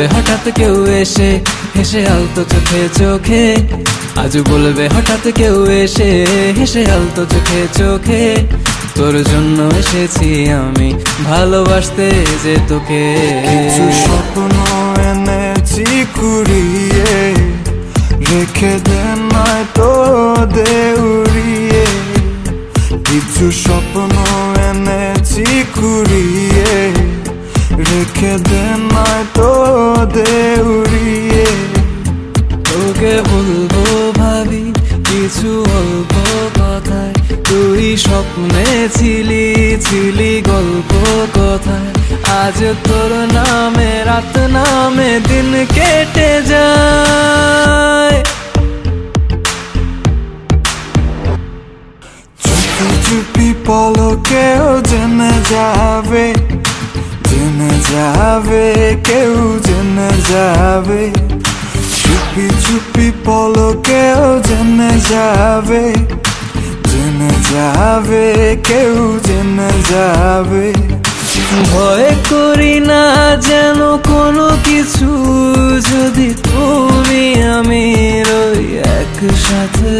বলবে হঠাৎ কেউ এসে হেসে আলতো চোখে চোখে, আজ বলবে হঠাৎ কেউ এসে হেসে আলতো চোখে চোখে, তোর জন্য এসেছি আমি ভালোবাসতে যে তোকে। কিছু স্বপ্ন এনেছি কুড়িয়ে, রেখে দে নয় তো দে উড়িয়ে। কিছু স্বপ্ন এনেছি কুড়িয়ে, রেখে দে নয় তো দে উড়িয়ে। তোকে বলবো ভাবি কিছু অল্প কথায়, তুই স্বপ্নে ছিলি ছিলি গল্প কথায়, আজ তোর নামে রাত নামে দিন কেটে যায়। চুপি চুপি পলকেও জেনে যাবে, জেনে যাবে কেউ জেনে যাবে। চুপি চুপি পলকেও জেনে যাবে, জেনে যাবে কেউ জেনে যাবে। ভয় করি না যেন কোনো কিছু, যদি তুমি আমি রই একসাথে।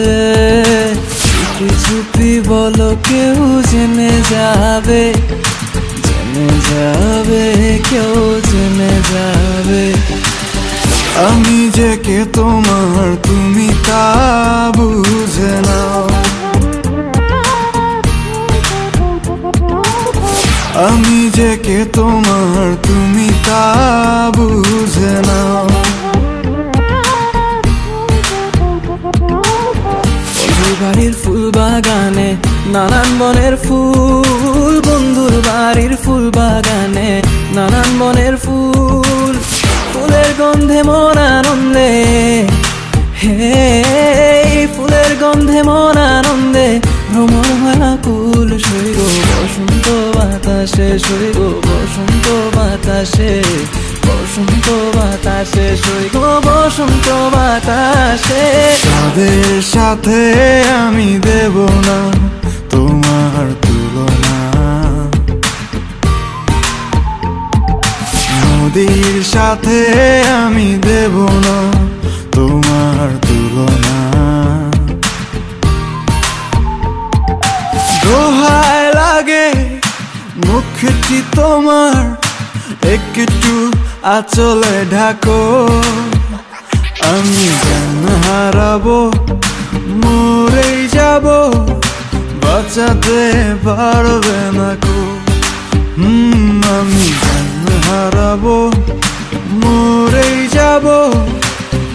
চুপি চুপি বলো কেউ জেনে যাবে, জেনে যাবে কেউ জেনে যাবে। আমি যে কে তোমার তুমি তা বুঝে নাও, আমি যে কে তোমার তুমি তা বুঝে নাও। বন্ধুর বাড়ির ফুল বাগানে নানান বনের ফুল, বন্ধুর বাড়ির ফুল বাগানে নানান বনের ফুল, ফুলের গন্ধে মন আনন্দে, হে ফুলের গন্ধে মন আনন্দে ভ্রমণ ভাকুল। সই গো বসন্ত বাতাসে, সই গো বসন্ত বাতাসে, বসন্ত বাতাসে, সই গো বসন্ত বাতাসে। তাদের সাথে আমি দেব না তোমার তুলনা, নদীর সাথে আমি দেব না তোমার তুলনা। দোহায় লাগে মুখটি তোমার, একটু আঁচলে ঢাকো। আমি জ্ঞান হারাবো মরেই যাব, বাঁচাতে পারবে না কো। আমি জ্ঞান হারাবো মরেই যাব,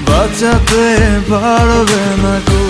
বাঁচাতে পারবে না কো।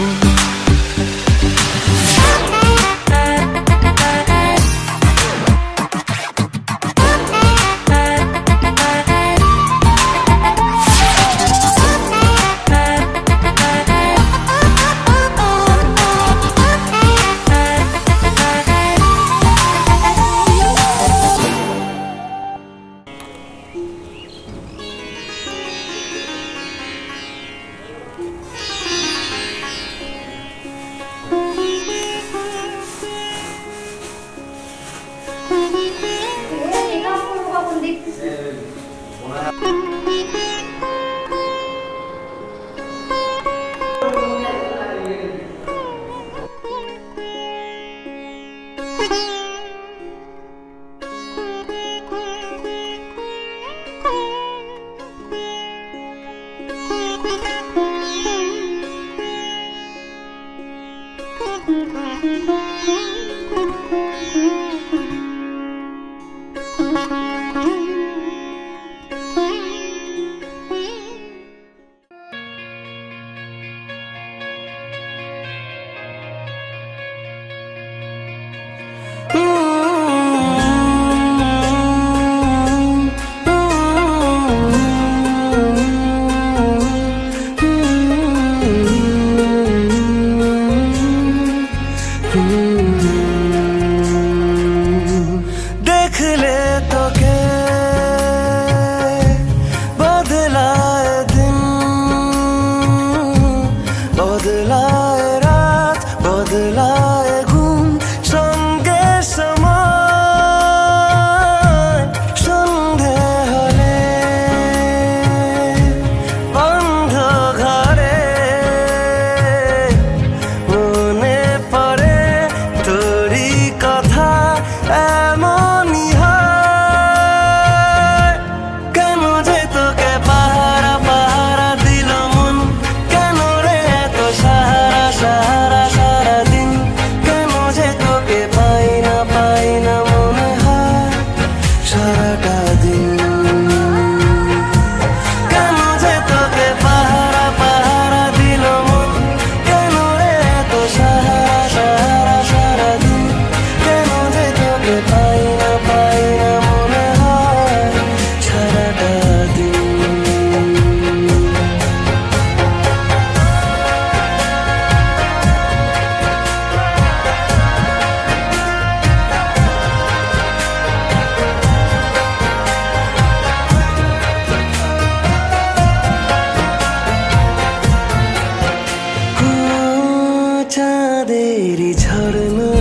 চাঁদেরই ঝরনা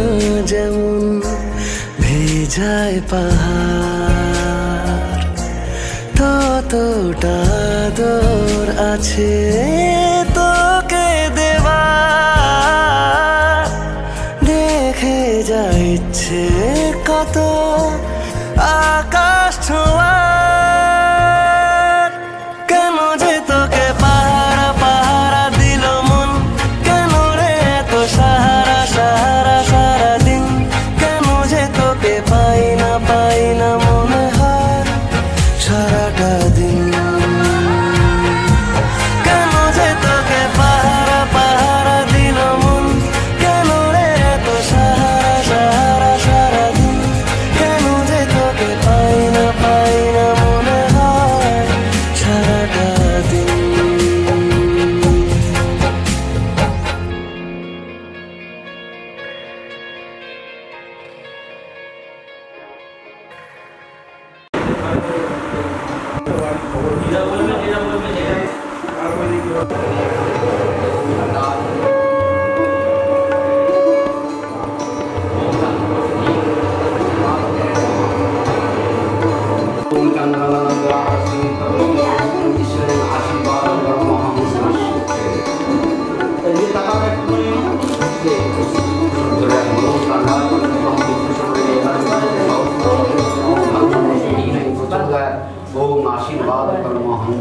যেমন ভেজায় পাহাড়, ততটা আদর আছে তোকে দেওয়ার। দেখে যা ইচ্ছে কত আকাশ ছোঁয়ার, কেন যে তোকে পাহারা পাহারা দিল মন, কেন রে এত সাহারা সাহারা সারাদিন, কেন যে তোকে পাই না মনে হয় সারাটা দিন। কেন যে তোকে পাহারা পাহারা দিল মন, কেন রে এত সাহারা সাহারা সারাদিন, কেন যে তোকে পাই না মনে হয় সারাটা দিন। ओम आशीर्वाद कर्म हम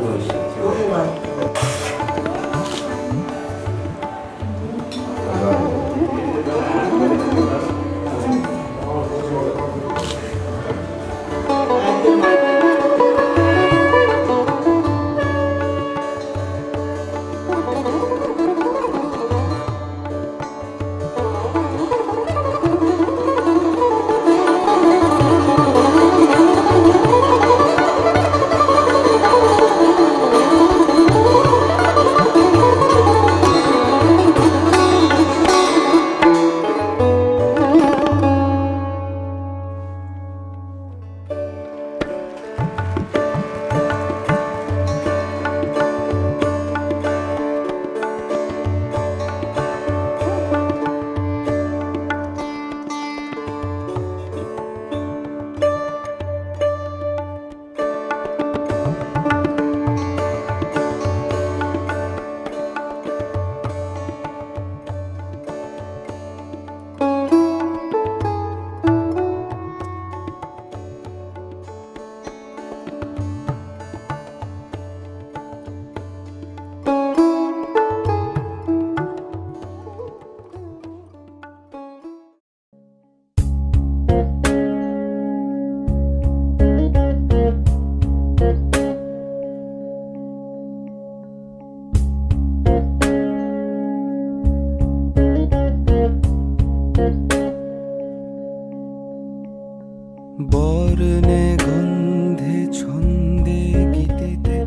বর্ণে গন্ধে ছন্দে গীতিতে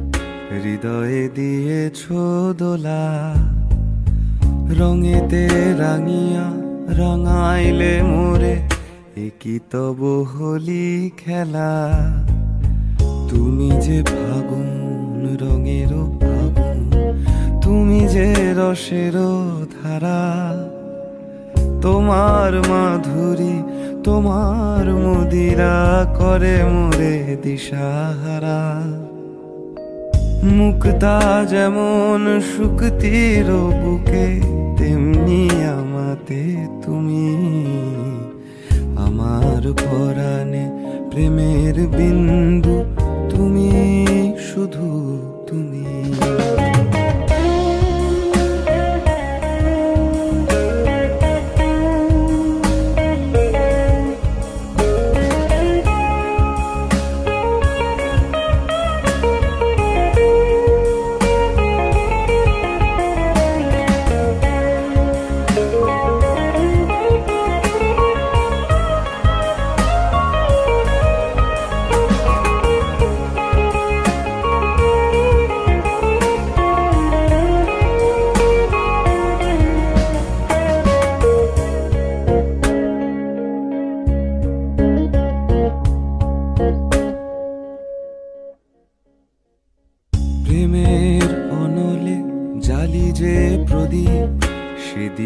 হৃদয়ে দিয়েছ দোলা, রঙেতে রাঙিয়া রাঙাইলে মোরে একই তব হোলি খেলা। তুমি যে ফাগুন রঙের ফাগুন, তুমি যে রসের ধারা, তোমার মাধুরী তোমার মুদিরা করে মোরে দিশাহারা। মুক্তা যেমন শুকতির বুকে, তেমনি আমাতে তুমি। আমার পরাণে প্রেমের বিন্দু তুমি, শুধু তুমি।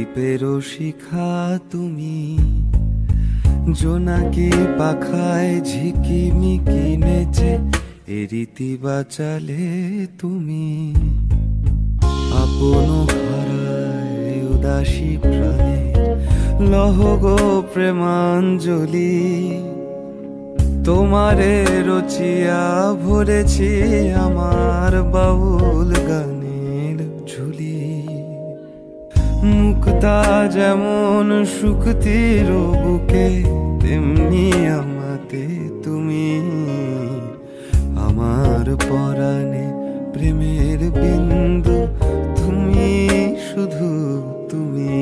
দ্বীপেরও শিখা তুমি, জোনাকি পাখায় ঝিকিমিকি নেচে এ রীতি বাঁচালে তুমি। আপন হারায় উদাসী প্রাণে লহ গো প্রেমাঞ্জলি, তোমারে রচিয়া ভরেছি আমার বাউল গানের ঝুলি। মুক্তা যেমন শুকতির বুকে, তেমনি আমাতে তুমি। আমার পরাণে প্রেমের বিন্দু তুমি, শুধু তুমি।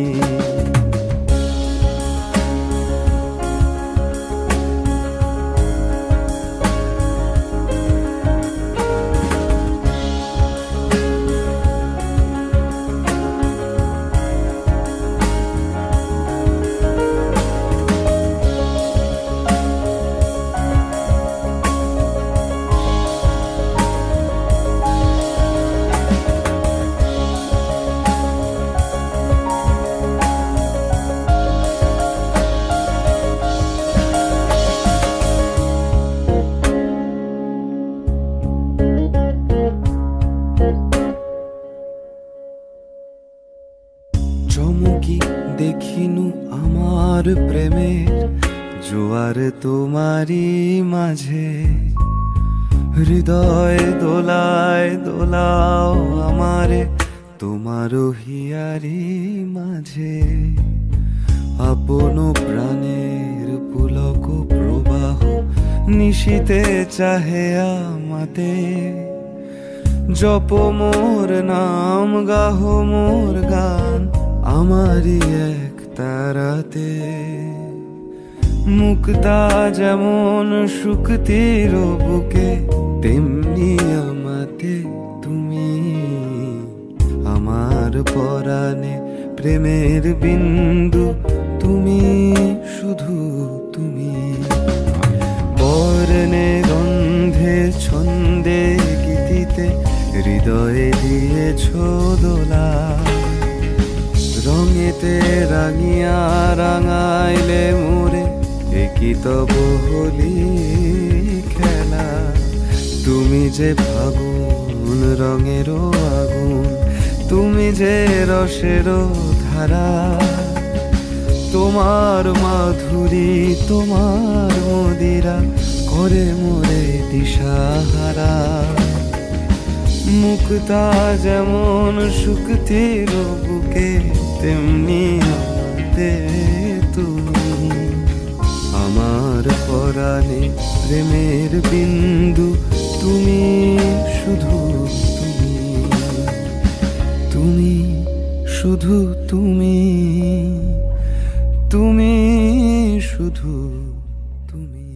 চমকি দেখিনু আমার প্রেমের জোয়ার তোমারই মাঝে, হৃদয় দোলায় দোলাও আমারে তোমারও হিয়ারি মাঝে। আপন প্রাণের পুলক প্রবাহ নিশীতে চাহে আমাতে, জপ মোর নাম গাহ মোর গান আমারই এক তারাতে। মুক্তা যেমন শুকতির বুকে, তেমনি আমাতে তুমি। আমার পরাণে প্রেমের বিন্দু তুমি, শুধু তুমি। বর্ণে গন্ধে ছন্দে গীতিতে হৃদয়ে দিয়েছ দোলা, রঙেতে রাঙিয়া রাঙাইলে মোরে একই তব হোলি খেলা। তুমি যে ফাগুন রঙেরও আগুন, তুমি যে রসেরও ধারা। তোমার মাধুরী তোমার মদিরা করে মোরে দিশাহারা। মুক্তা যেমন শুকতির বুকে, তেমনি আমাতে তুমি। আমার পরাণে প্রেমের বিন্দু তুমি, শুধু তুমি। তুমি শুধু তুমি, তুমি শুধু তুমি।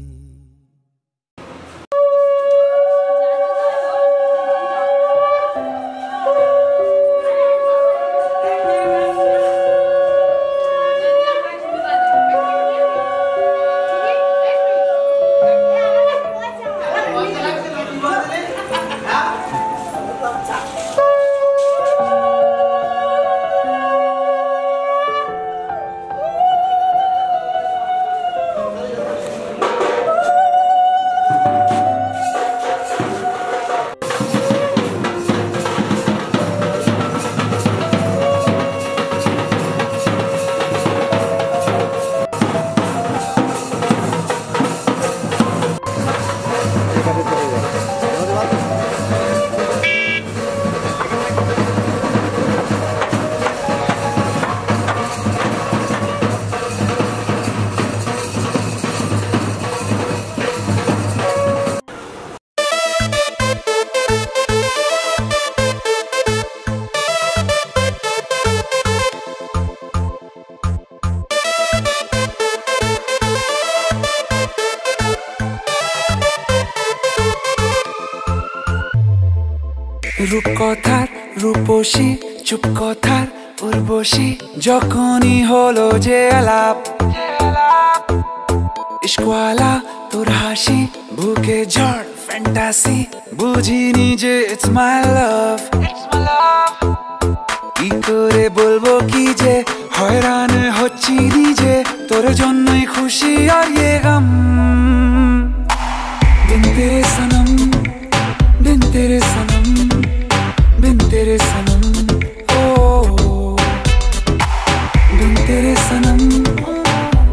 রূপকথার রূপসী, চুপ কথার উর্বশী, যখনই হলো যে আলাপ, ইশকওয়ালা তোর হাসি, বুকে ঝড় ফ্যান্টাসি, বুঝিনি যে ইটস মাই লাভ। কি করে বলবো কি যে হয়রান হচ্ছি নিজে তোর জন্যই খুশি আর ये गम बिन तेरे सनम बिन तेरे सनम बिन तेरे सनम ओ बिन तेरे सनम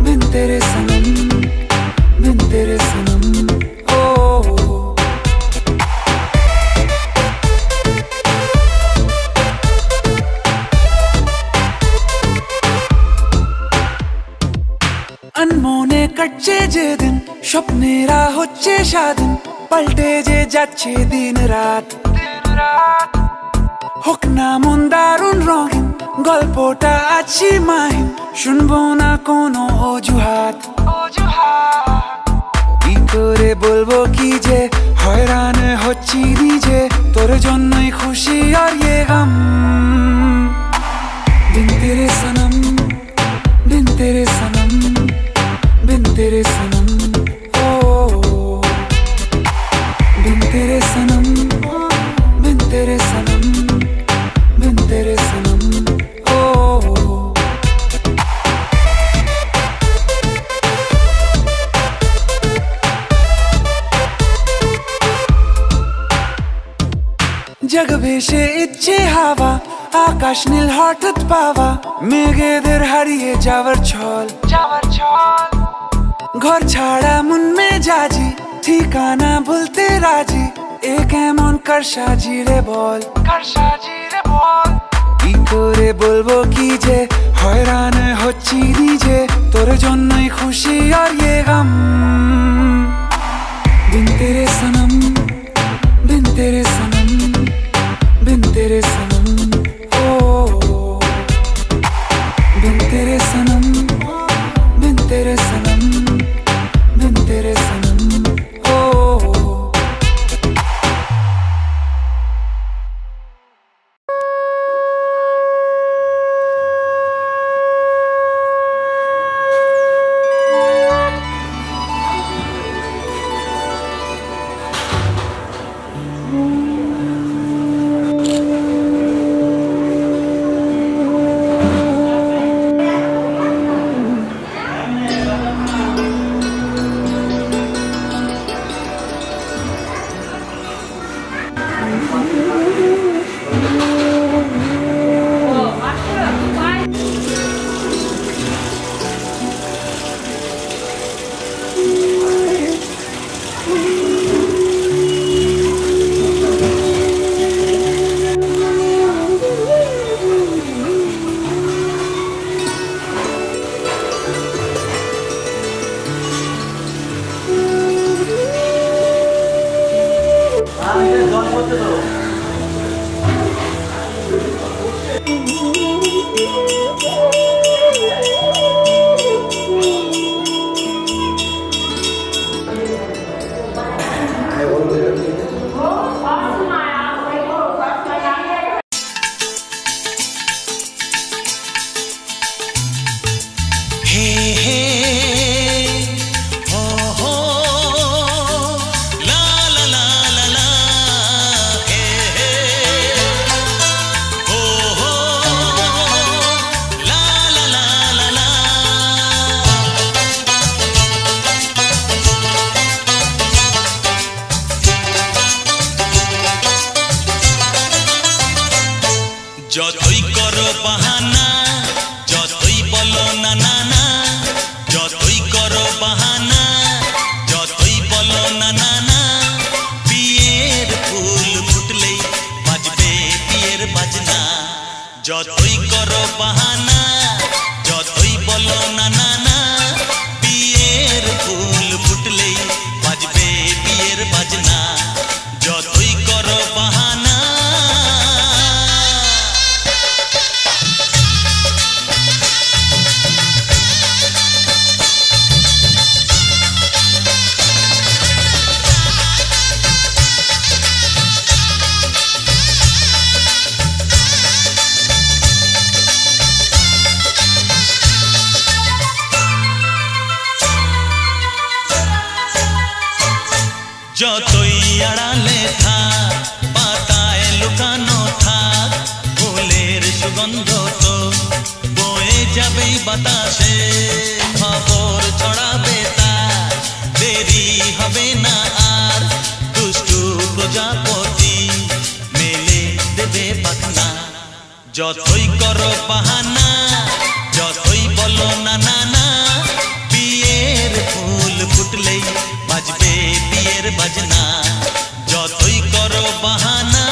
बिन तेरे सनम बिन तेरे सनम ओ अनमोने कटছে যে দিন স্বপ্নেরা হচ্ছে স্বাধীন পাল্টে যে যাচ্ছে দিন রাত হোক না মন দারুণ রঙিন গল্পটা আছি মাহিন শুনবো না কোনো অজুহাত কি করে বলবো কি যে হয়রান হচ্ছি নিজে তোর জন্যই খুশি আর ये गम बिन तेरे सनम बिन तेरे सनम बिन तेरे सनम ओ बिन तेरे सनम बिन तेरे सनम बिन तेरे सनम ओ जग भेषे इच्छे हावा आकाश নীল হঠাৎ পাওয়া মেঘেদের হারিয়ে যাওয়ার ছল ঘর ছাড়া মন মেজাজি ঠিকানা ভুলতে রাজি এ কেমন কারসাজি রে বল কি করে বলবো কি যে হয়রান হচ্ছি নিজে তোর জন্যই খুশি আর ये गम बिन तेरे सनम बिन तेरे सनम बिन तेरे सनम ओ बिन तेरे सनम बिन तेरे सनम बिन तेरे सनम ओ যতই করো বাহানা যতই বলো না না না যতই করো বাহানা যতই বলো না না না বিয়ের ফুল ফুটলেই বাজবে বিয়ের বাজনা যতই করো বাহানা যতই বলো না না না বিয়ের ফুল ফুটলেই বাজবে বিয়ের বাজনা যতই করো বাহানা যতই আড়ালে থাক পাতায় লুকানো থাক ফুলের সুগন্ধ তো বয়ে হবেই বাতাসে খবর ছড়াবে তার দেরি হবে না আর দুষ্টু প্রজাপতি মেলে দেবে পাখনা যতই করো বাহানা যতই বলো না না না বিয়ের ফুল ফুটলেই বাজবে বিয়ের বাজনা যতই করো বাহানা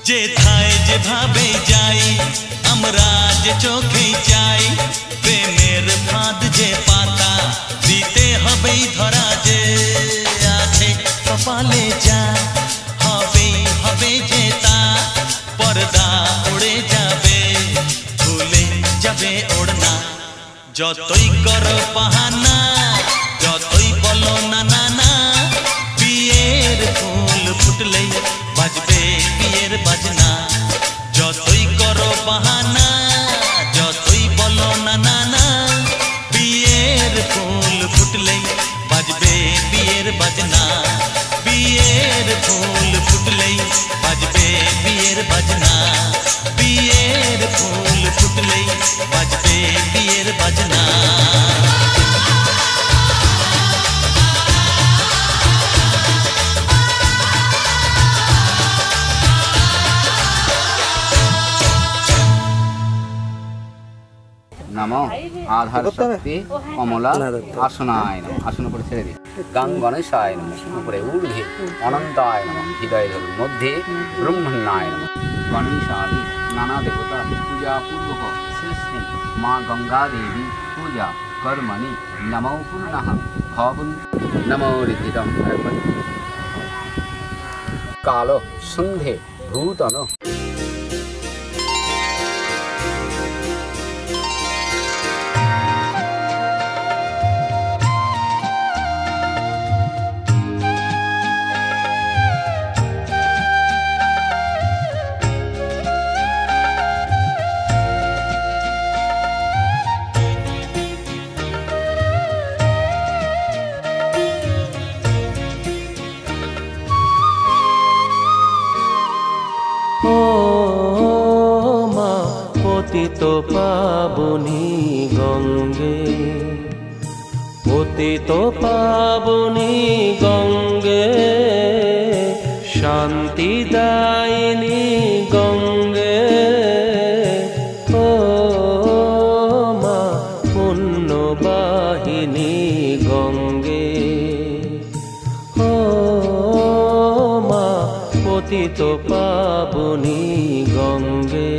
যেথায় যেভাবে যাই আমরা যে চোখে চাই প্রেমের ফাঁদ যে পাতা দিতে হবেই ধরা যে আছে কপালে যা হবেই হবে যে তা পর্দা উড়ে যাবে ভুলে যাবে ওড়না যতই করো বাহানা যতই বলো না না না বিয়ের ফুল ফুটলেই বাজবে বিয়ের বাজনা যতই করো বাহানা যতই বলো না না না বিয়ের ফুল ফুটলেই বাজবে বিয়ের বাজনা বিয়ের ফুল ফুটলেই বাজবে বিয়ের বাজনা বিয়ের ফুল ফুটলেই বাজবে বিয়ের বাজনা নমো আধার শক্তি কমলা আসনায় নমঃ আসন করে ছেড়ে দিই গাং গণেশায় নমঃ উপরে ঊর্ধ্বে অনন্তায় নমঃ হৃদয়ের মধ্যে ব্রহ্মণ্যায় নমঃ গণেশাদি নানা দেবতা পূজা পূর্বক শ্রী শ্রী মা গঙ্গা দেবী পূজা কর্মণি নমো পুনঃ ভবন নমো ঋদ্ধিতম কালো সন্ধে ভূতন পতিত পাবনী গঙ্গে পতিত পাবনী গঙ্গে শান্তি দায়িনী গঙ্গে ও মা পুণ্যবাহিনী গঙ্গে ও মা পতিত পাবনী গঙ্গে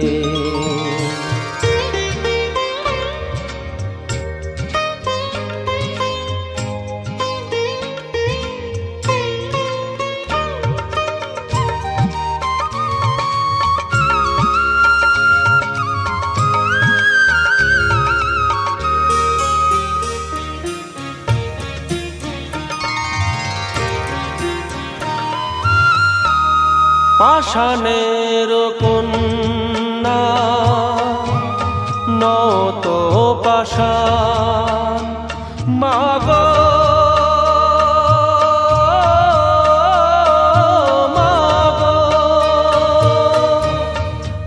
পাষাণের কন্যা নত পাষাণ মাগ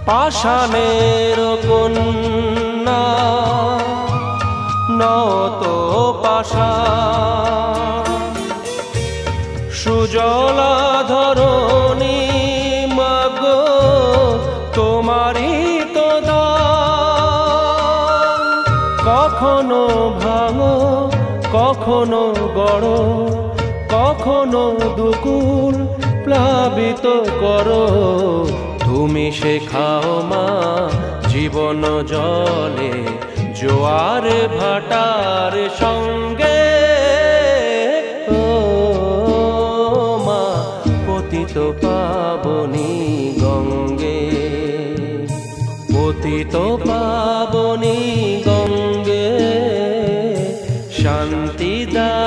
পাষাণের কন্যা নত পাষাণ সুজলা ধরণী তোমারই তো দান কখনো ভাঙো কখনো গড় কখনো দুকুল প্লাবিত করো তুমি শেখাও মা জীবন জলে জোয়ার ভাটার সঙ্গে ও মা পতিত পাব পাবনী গঙ্গে, পতিত পাবনী গঙ্গে, শান্তিদায়িনী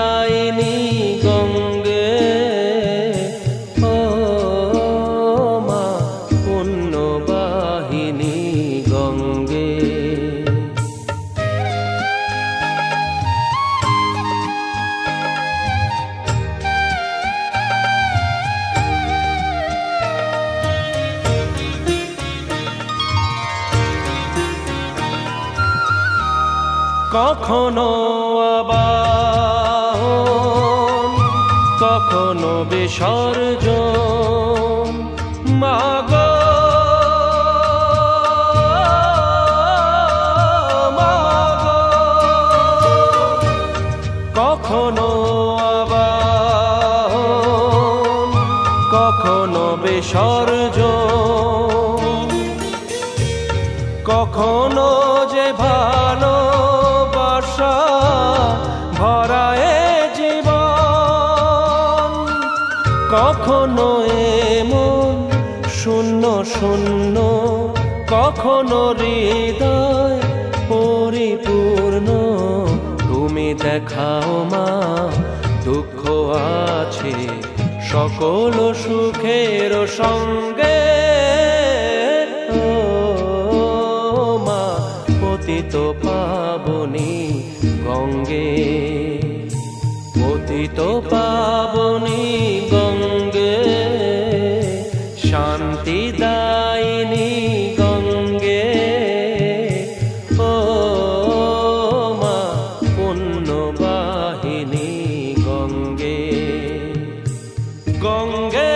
গঙ্গে, ও মা পুণ্যবাহিনী গঙ্গে। কখনো আবাহন, কখনো বিসর্জন, মাগো মাগো, কখনো আবাহন, কখনো বিসর্জন, কখনো যে ভালো ভরায়ে জীবন, কখনো এমন শূন্য শূন্য, কখনো হৃদয় পরিপূর্ণ। তুমি দেখাও মা দুঃখ আছে সকল সুখের সঙ্গে, ও মা পতিত পাবনী গঙ্গে, পতিত পাবনী গঙ্গে, শান্তিদায়িনী গঙ্গে, ও মা পুণ্যবাহিনী গঙ্গে। গঙ্গে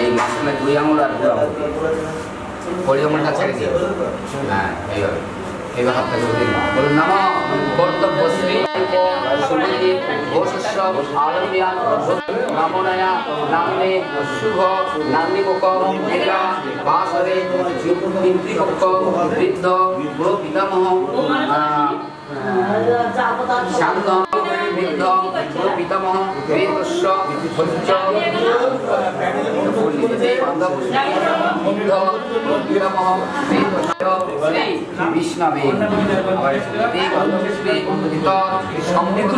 এই মাঝখানে দুই আঙুল আর বুড়ো আঙুল বড়ি আঙুলটা ছেড়ে দিয়ে, হ্যাঁ এইভাবে এইভাবে হাতটা করে দিন। বলুন নম কর্তব্য শ্রী সুমন্দির ঘোষস্ব আলমিয়া নামনয়া নামনে শুভ নামনিমুখ মেঘা বাসরে পিতৃপক্ষ বৃদ্ধ বুড়ো পিতামহ শান্ত বৃদ্ধ বুড়ো পিতামহ বেদস্য ভোজ্য বুদ্ধ বুড়ো পিতামহ বেদস্য শ্রী বিষ্ণবে আবার শ্রী সমৃদ্ধ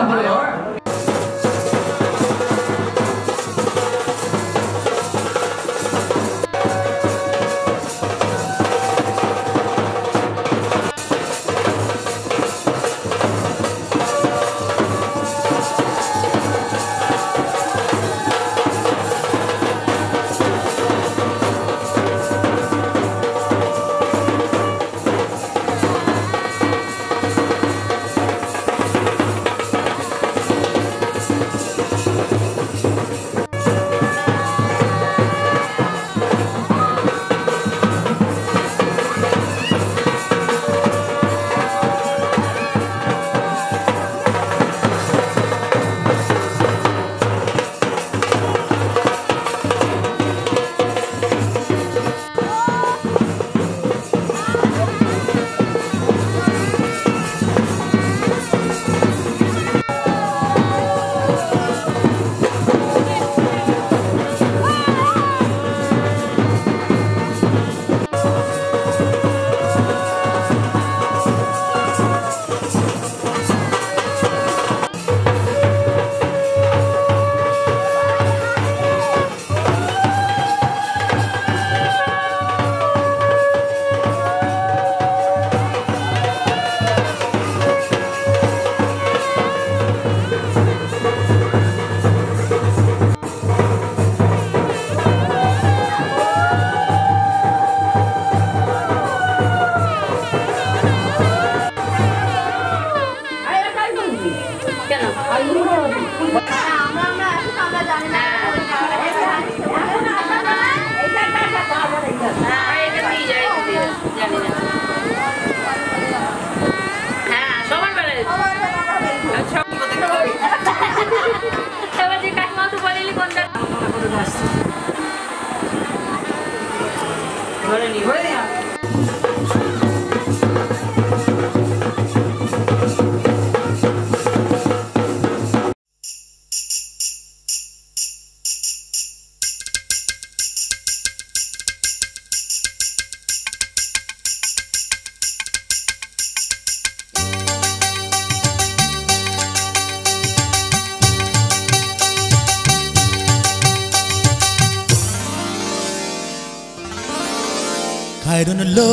খায়রন লো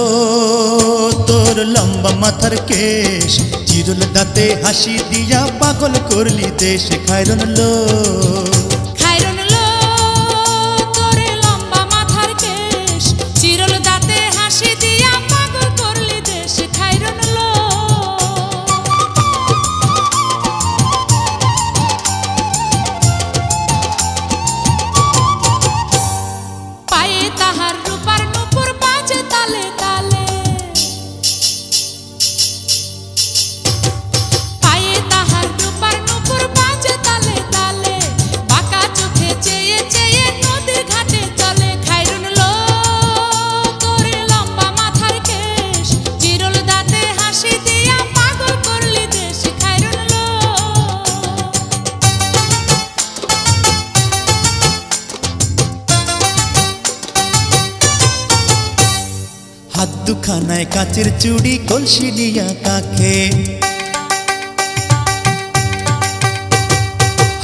তোর লম্বা মাথার কেশ, চিরল দাঁতে হাসি দিয়া পাগল করলি দেশ। খায়রন লো তোর লম্বা মাথার কেশ, চিরল দাঁতে হাসি দিয়া পাগল করলি দেশ। খায়রন লো পায়ে তাহার রূপার নুপুর বাজে তালে তালে, পায়ে তাহার রূপার নুপুর বাজে তালে তালে, বাঁকা চোখে চেয়ে চেয়ে নদীর ঘাটে চলে। খায়রন লো তোর লম্বা মাথার কেশ, চিরল দাঁতে হাসি দিয়া পাগল করলি দেশ। খায়রন লো হাত দুখানায় কাচের চুড়ি কলসি নিয়া কাখে,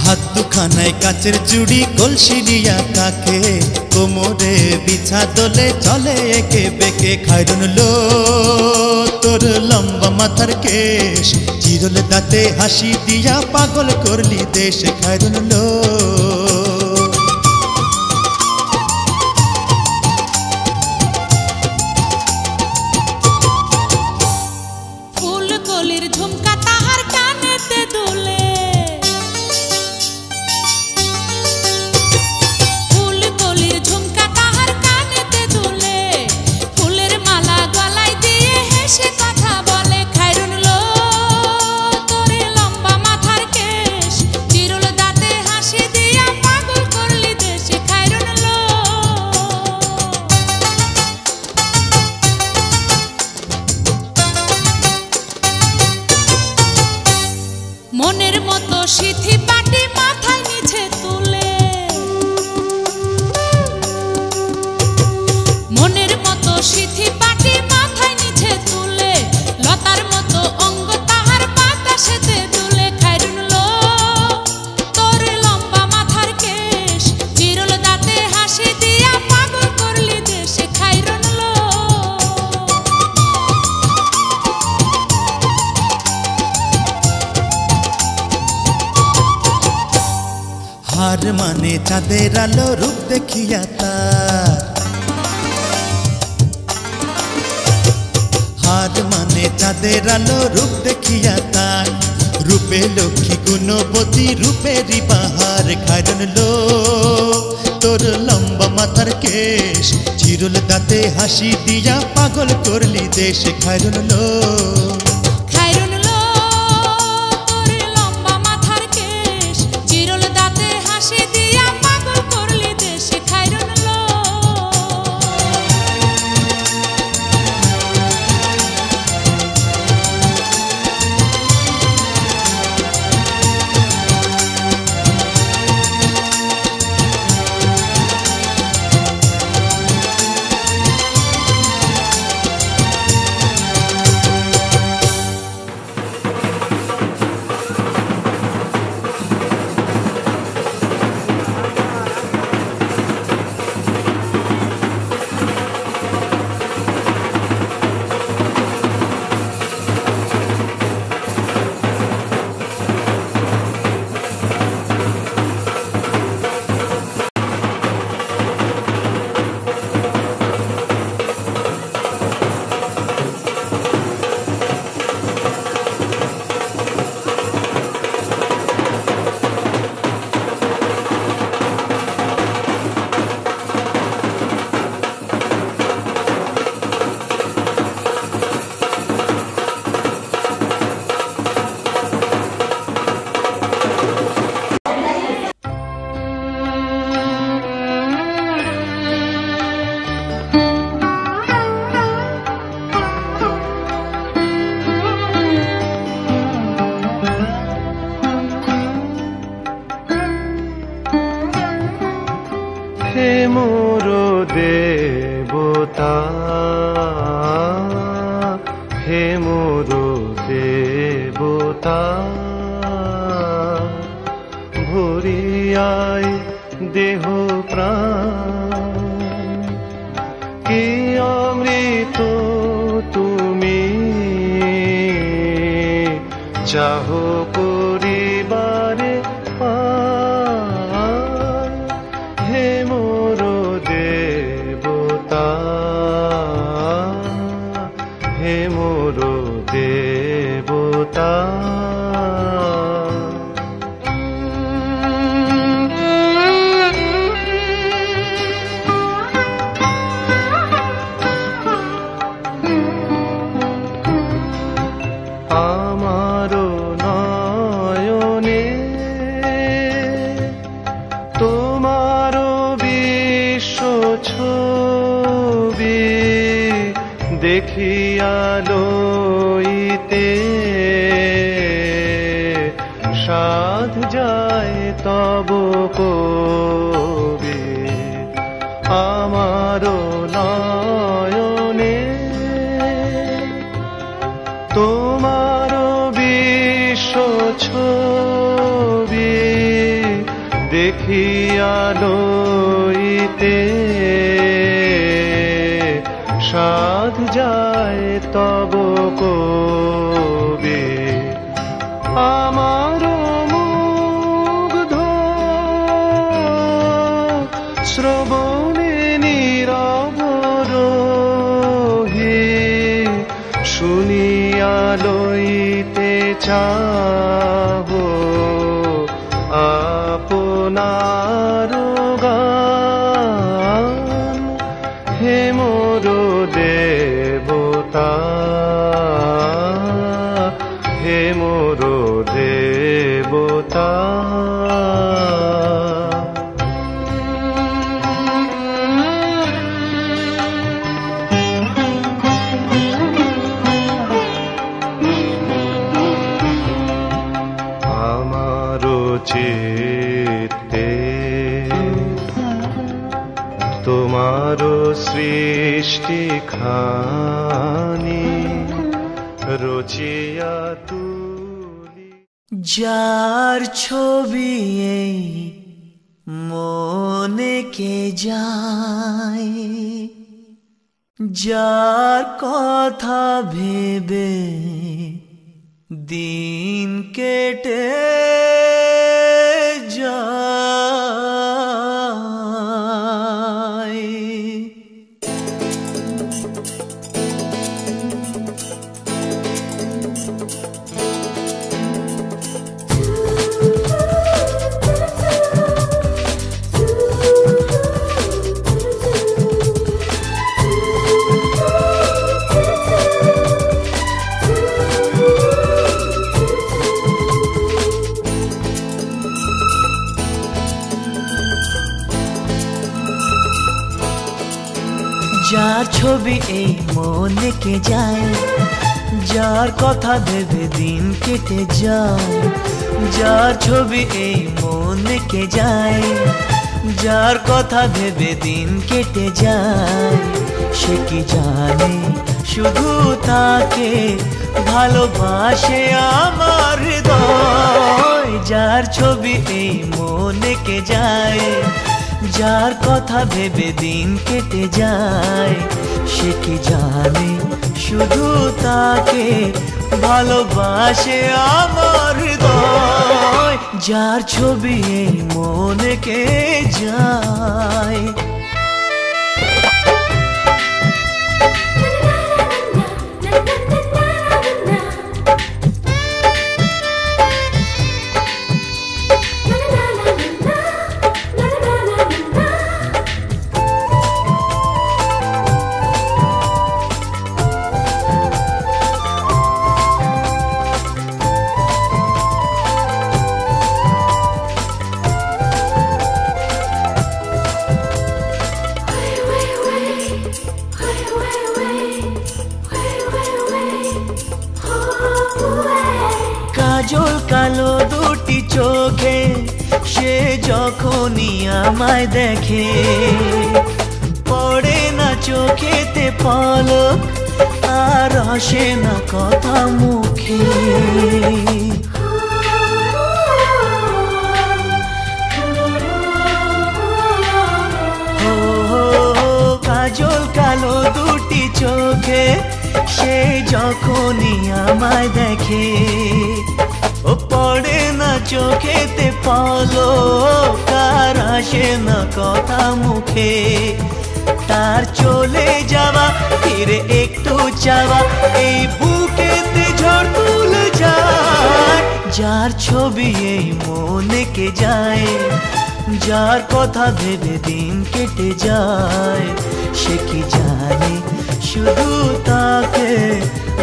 হাত দুখানায় কাচের চুড়ি কলসি নিয়া কাখে, কোমরে বিছা দোলে চলে একে বেঁকে। খায়রন লো তোর লম্বা মাথার কেশ, চিরল দাঁতে হাসি দিয়া পাগল করলি দেশ। খায়রন লো ফুলকলির ঝুমকা তাহার কানেতে দুলে, ফুলকলির ঝুমকা তাহার কানেতে দুলে, ফুলের মালা গলায় দিয়ে হেসে কথা বলে। খায়রন লো তোর লম্বা মাথার কেশ, চিরল দাঁতে হাসি দিয়া পাগল করলি দেশ। খায়রন লো মনের মতো সিথি পাটি মাথায় নিচে তুলে, মনের মতো সিথি পাটি মাথায় নিচে তুলে, লতার মতো অঙ্গ তাহার বাতাসেতে দুলে। খায়রন লো তোর লম্বা মাথার কেশ, চিরল দাঁতে হাসি দিয়া পাগল করলি দেশ। খায়রন লো হার মানে চাঁদের আলো রূপ দেখিয়া তার, হার মানে চাঁদের আলো রূপ দেখিয়া তার, রূপে লক্ষ্মী গুণবতী রূপেরই বাহার। খায়রন লো তোর লম্বা মাথার কেশ, চিরল দাঁতে হাসি দিয়া পাগল করলি দেশ। খায়রন লো খায়রন লো তোর লম্বা মাথার কেশ, চিরল দাঁতে হাসি দিয়া পাগল করলি দেশ। খায়রন লো হে মোর দেবতা, হে মোর দেবতা, ভরিয়ায় দেহ প্রাণ, কি অমৃত তুমি চাহ করিবারে পার। হে মোর দেবতা, হে মোর দেবতা, আমারো নয়নে তোমারো বিশ্ব ছবি দেখিয়া লইতে সাধ যায় তব কবি। আমারো নয়নে তোমারো বিশ্ব ছবি দেখিয়া লইতে সাধ যায় তব কবি। আমারো মুগ্ধ শ্রবণে নীরব রহি শুনিয়া লইতে চাহো আপনার গান। হে মোর দেবতা, হে মোর দেবতা, আমারো চিত্তে তোমারো সৃষ্টি খানি রচিয়া তুলি। যার ছবি এই মনে কে যায়, যার কথা ভেবে দিন কেটে যায়। যার ছবি এই মনে কে যায়, যার কথা ভেবে দিন কেটে যায়। যার ছবি এই মনে কে যায়, যার কথা ভেবে দিন কেটে যায়। সে কি জানে শুধু তাকে ভালোবাসে আমার হৃদয়। যার ছবি এই মনে কে যায়, যার কথা ভেবে দিন কেটে যায়। সে কি জানে শুধু তাকে ভালোবাসে আমার হৃদয়। যার ছবি এই মনে কে যায়। কাজল কালো দুটি চোখে সে যখনই আমায় দেখে পড়ে না চোখেতে পলক আর আসে না কথা মুখে কাজল কালো দুটি চোখে সে যখনই আমায় দেখে ও পড়ে না চোখেতে পলক আর আসে না কথা মুখে তার চলে যাওয়া ফিরে একটু চাওয়া এই বুকেতে ঝড় তুলে যায় যার ছবি এই মনে কে যায় যার কথা ভেবে দিন কেটে যায় সে কি জানে শুধু তাকে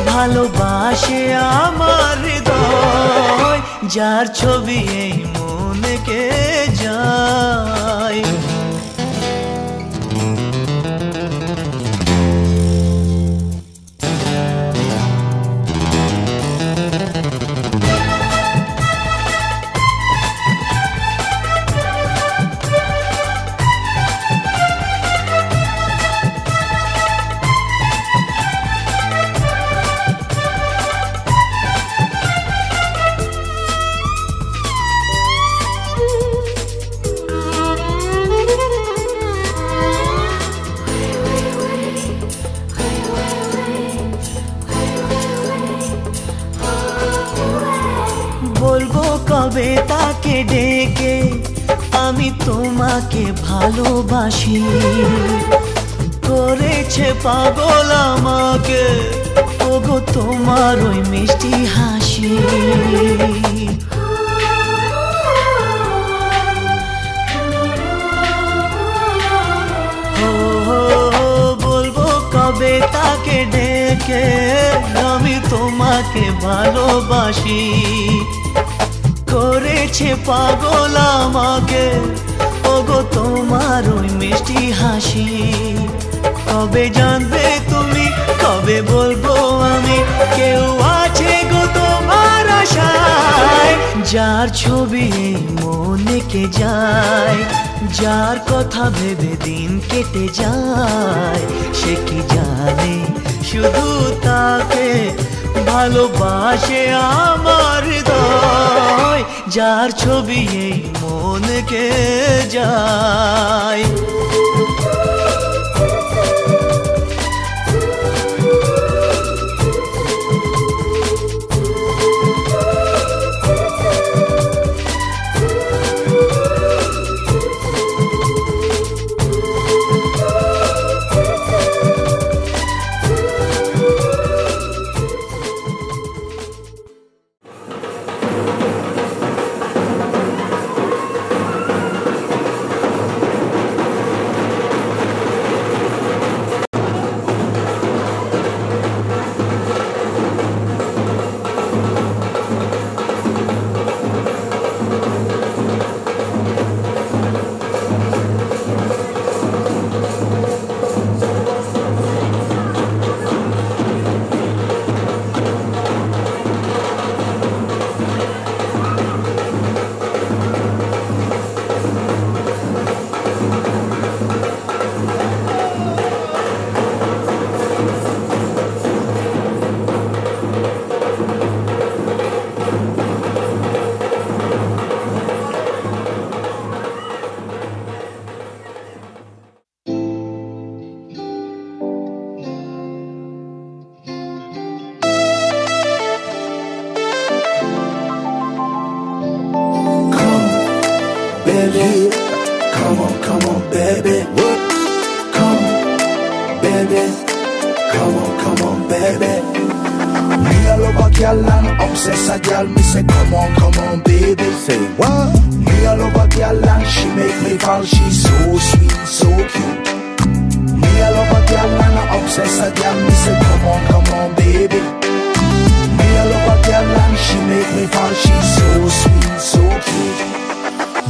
ভালোবাসে আমার হৃদয় যার ছবি এই মনে কে যায় কবে তাকে ডেকে আমি তোমাকে ভালোবাসি করেছে পাগল আমাকে ওগো তোমার ওই মিষ্টি হাসি বলবো কবে তাকে ডেকে আমি তোমাকে ভালোবাসি করেছে পাগল আমাকে ওগো তোমার ওই মিষ্টি হাসি কবে জানবে তুমি কবে বলবো আমি কেউ আছে গো তোমার আশায় যার ছবি মনে কে যায় যার কথা ভেবে দিন কেটে যায় সে কি জানে শুধু তাকে ভালোবাসে আমার হৃদয় যার ছবি এই মনকে যায়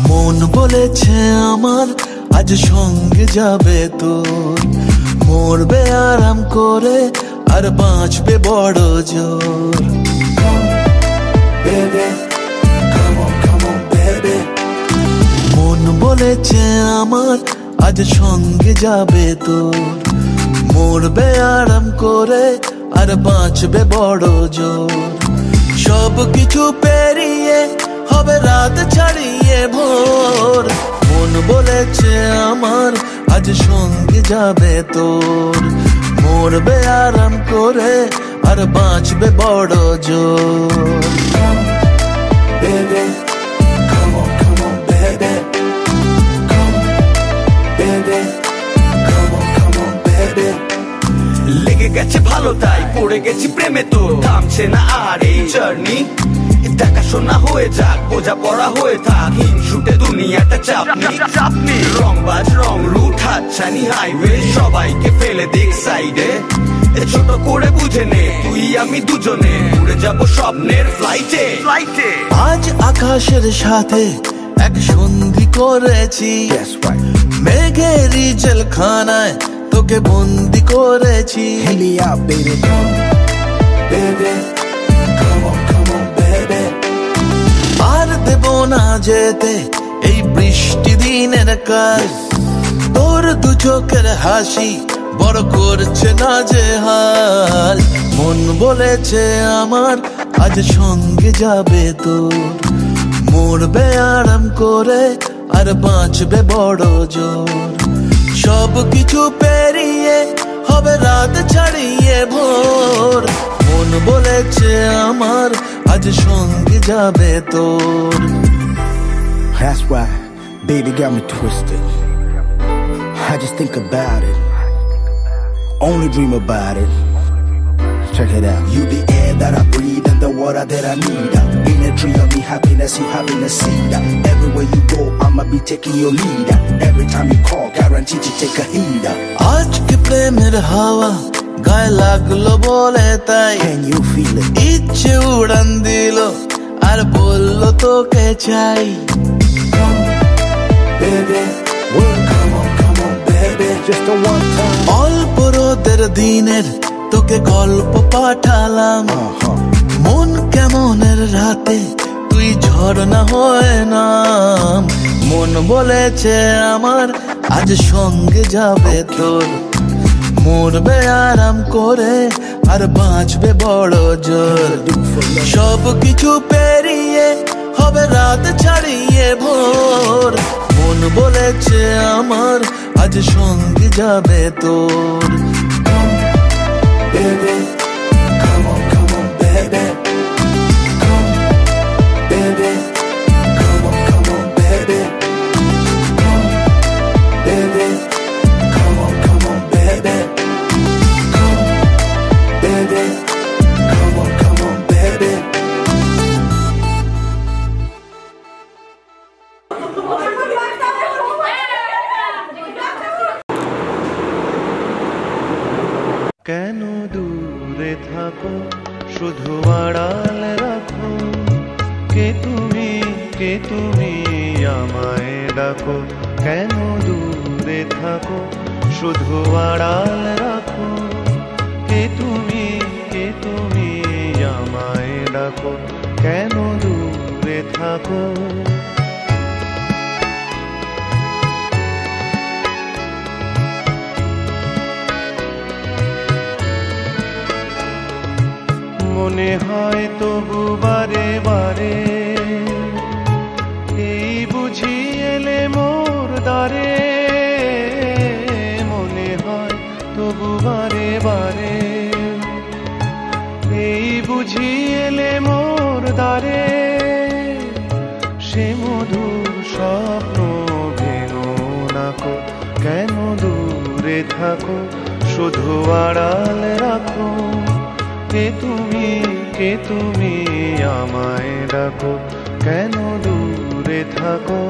মন বলেছে আমার আজ সঙ্গে যাবে তোর মরবে আরাম করে আর বাঁচবে বড় জোর মন বলেছে আমার আজ সঙ্গে যাবে তোর, মরবে আরাম করে আর বাঁচবে বড় জোর। সব কিছু পেরিয়ে হবে রাত ছাড়িয়ে ভোর, মন বলেছে আমার আজ সঙ্গে যাবে তোর, মরবে আরাম করে আর বাঁচবে বড় জোর। Baby, come on, come on, baby. Come, baby, come on, come on, baby. লেগে গেছে ভালো তাই পড়ে গেছি প্রেমে, তো থামছে না আর এই জার্নি। দেখাশোনা হয়ে যাক, বোঝা পড়া হয়ে থাক, হিংসুটে দুনিয়াটা চাপনি। রংবাজ রং রুট হাতছানি হাইওয়ে, সবাইকে ফেলে দিক সাইডে। ছোট করে বুঝে নে তুই আমি দুজনে উড়ে যাব স্বপ্নের ফ্লাইটে। আজ আকাশের সাথে এক সন্ধি করেছি, মেঘের জেলখানায় তোকে বন্দি করেছি। আর দেব না যেতে এই বৃষ্টি দিনের কাজ, তোর দু চোখের হাসি বড় করছে না যে হাল। মন বলেছে আমার আজ সঙ্গে যাবে তোর, মরবে আরাম করে আর বাঁচবে বড় জোর। সব কিছু পেরিয়ে হবে রাত ছাড়িয়ে ভোর, মন বলেছে আমার আজ সঙ্গে যাবে তোর। That's why baby got me twisted, I just think about it, only dream about it. Check it out. You the air that I breathe and the water that I need. In a tree of me happiness, you having a seed. Everywhere you go, I'ma be taking your lead. Every time you call, guaranteed to take a heed. আজ কি প্রেমের হাওয়া গায়ে লাগলো বলে তাই, Can you feel it? ইচ্ছে উড়ান দিল আর বললো তোকে চাই। Baby, well, come on, baby, just a one time. অল্প রোদের দিনের তোকে গল্প পাঠালাম, মন কেমনের রাতে তুই ঝর্ণা হয়ে নাম। মন বলেছে আমার আজ সঙ্গে যাবে তোর, মরবে আরাম করে আর বাঁচবে বড় জোর। সব কিছু পেরিয়ে হবে রাত ছাড়িয়ে ভোর, মন বলেছে আমার আজ সঙ্গে যাবে তোর। Baby, come on, baby. Come, baby, come on, baby. Come, baby, come on, baby. Come, baby, come on, baby. কেন দূরে থাকো শুধু আড়াল রাখো, কে তুমি আমায় ডাকো। কেন দূরে থাকো শুধু আড়াল রাখো, কে তুমি আমায় ডাকো। কেন দূরে থাকো। মনে হয় তবু বারে বারে এই বুঝি এলে মোর দ্বারে। মনে হয় তবু বারে বারে এই বুঝি এলে মোর দ্বারে। সে মধুর স্বপ্ন ভেঙো নাকো, কেন দূরে থাকো শুধু আড়াল রাখো। কে তুমি আমায় ডাকো, কেন দূরে থাকো।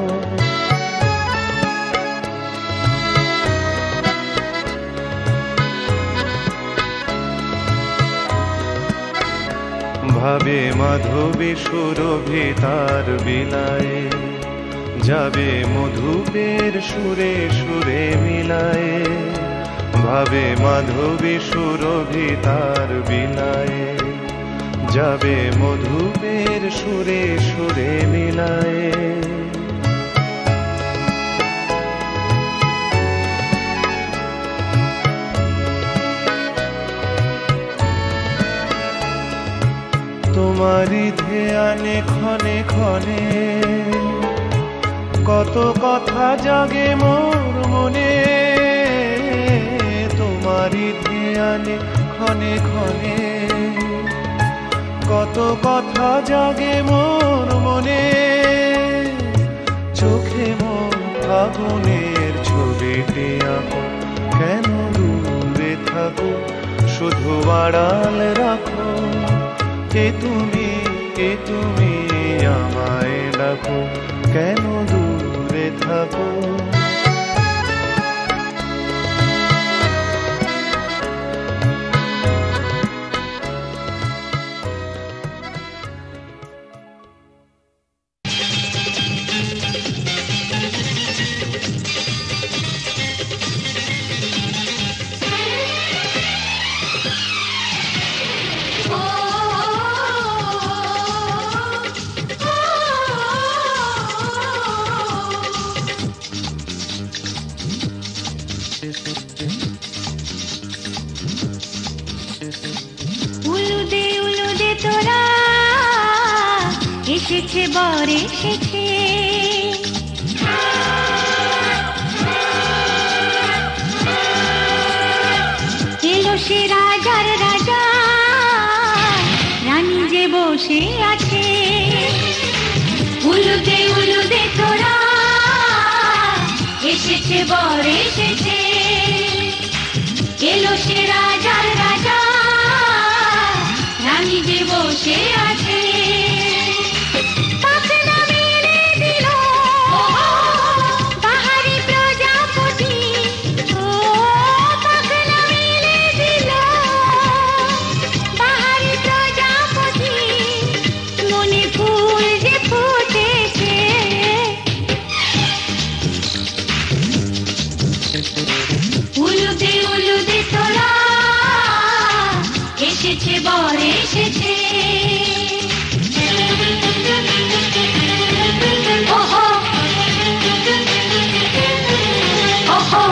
ভাবে মাধবী সুরভি তার বিলায়ে, যাবে মধুপের সুরে সুরে মিলায়ে। ভাবে মাধবী সুরভি তার বিলায়ে, যাবে মধুপের সুরে সুরে মিলায়ে। তোমারই ধ্যানে ক্ষণে ক্ষণে কত কথা জাগে মোর মনে, তোমারই ধ্যানে ক্ষণে ক্ষণে কত কথা জাগে মোর মনে, চোখে মোর ফাগুনের ছবিটি আঁকো, কেন দূরে থাকো শুধু আড়াল রাখো, কে তুমি আমায় ডাকো, কেন দূরে থাকো। এসেছে বর এসেছে, এলো সে রাজার রাজা, রানী যে বসে আছে। উলুদে উলুদে তোরা, এসেছে বর এসেছে, এলো সে রাজার রাজা, রানী যে বসে আছে। এসেছে বর এসেছে, ওহো ওহো।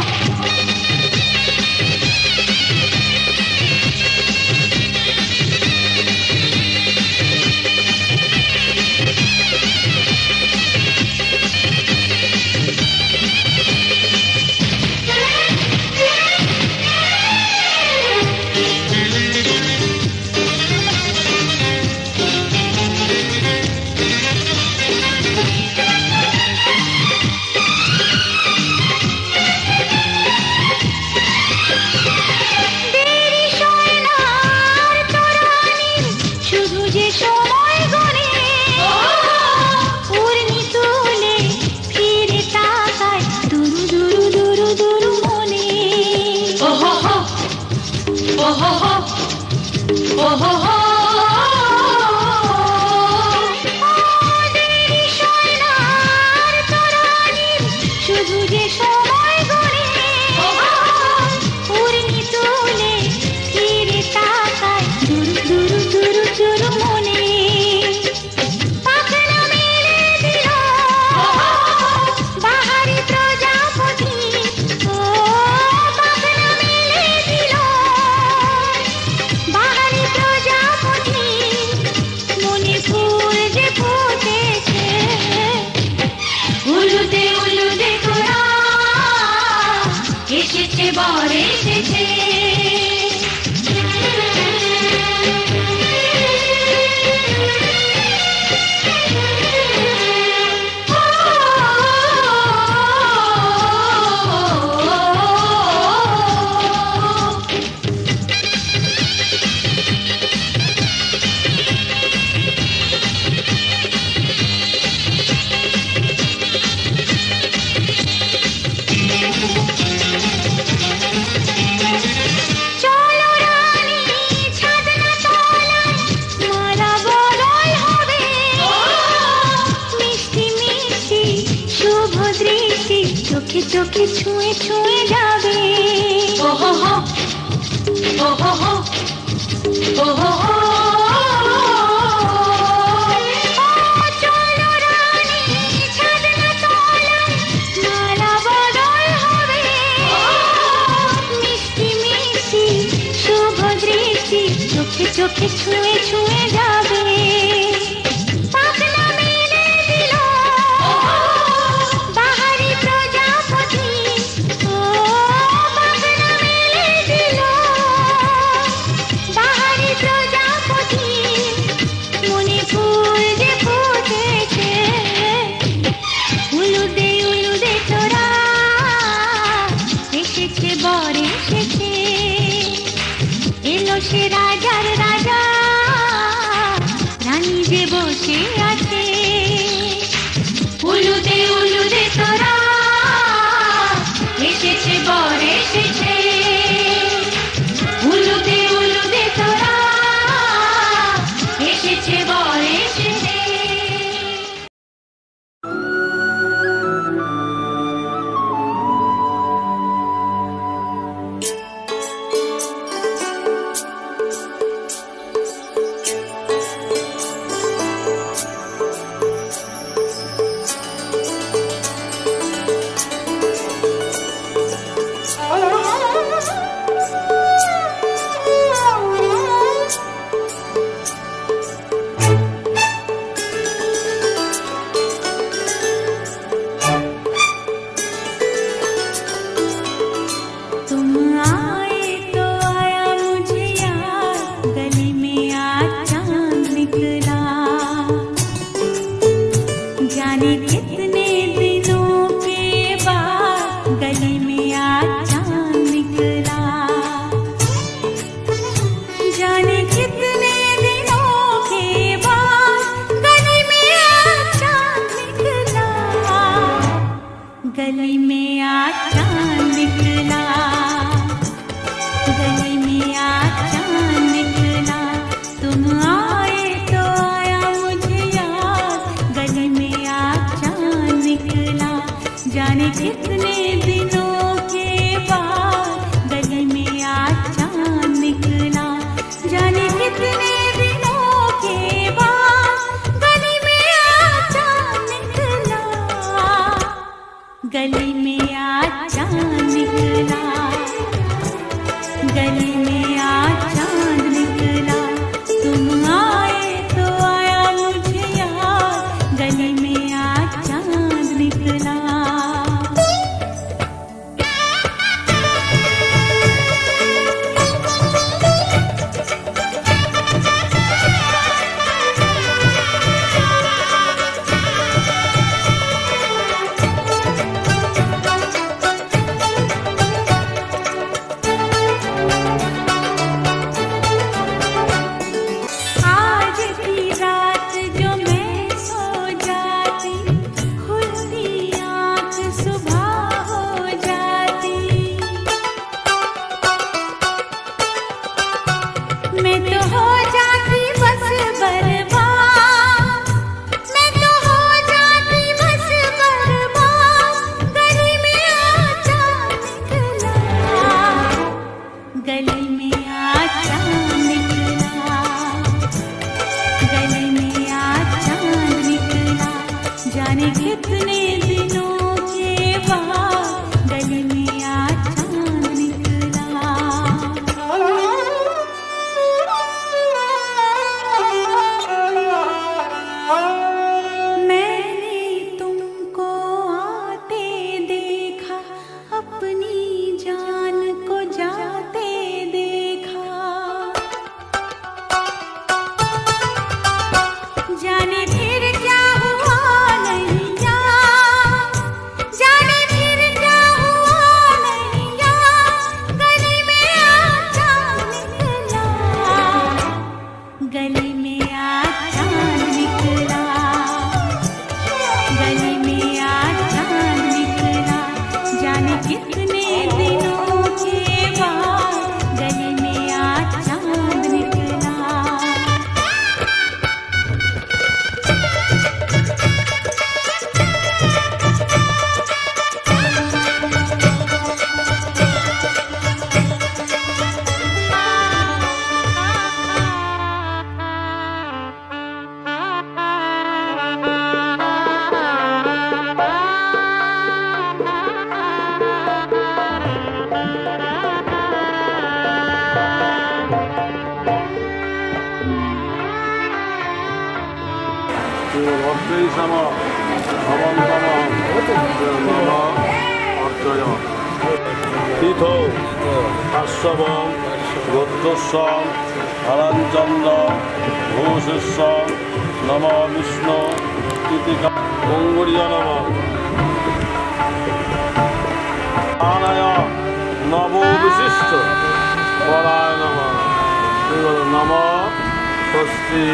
চোখে ছুঁয়ে ছুঁয়ে যাবে, ওহো হো ওহো হো ওহো হো। চলো রানী ছাদনা তলায় মালা বদল হবে, মিষ্টি মিষ্টি শুভ দৃষ্টি চোখে চোখে ছুঁয়ে ছুঁয়ে যাবে পাখনা মেলে দিল বাহারি প্রজাপতি ও পাখনা মেলে দিল বাহারি প্রজাপতি মনে ফুল যে ফুটেছে উলুদে উলুদে তোরা এসেছে বর এসেছে এলো সে রাজার রাজা রানী যে বসে আছে উলুদে উলুদে তোরা এসেছে বর এসেছে উলুদে উলুদে তোরা এসেছে বর এসেছে সম ভবন্তম অর্চয় তীর্থ কাশ্যপম গোত্রস্বম হরঞ্চন্দ্র ঘোষেশ্বর নম বিষ্ণু তিতিকা মঙ্গলীয় নম আনায় নব বিশিষ্ট পরায় নম নম স্বস্তি।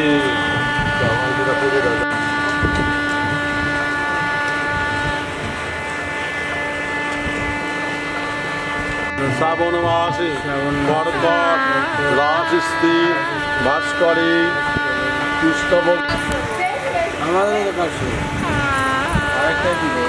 শ্রাবণ মাসে কর্কট রাশি ভাস্করী কৃষ্ণ আমাদের কাছে আরেকটা দিবে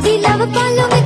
দিলাম পালং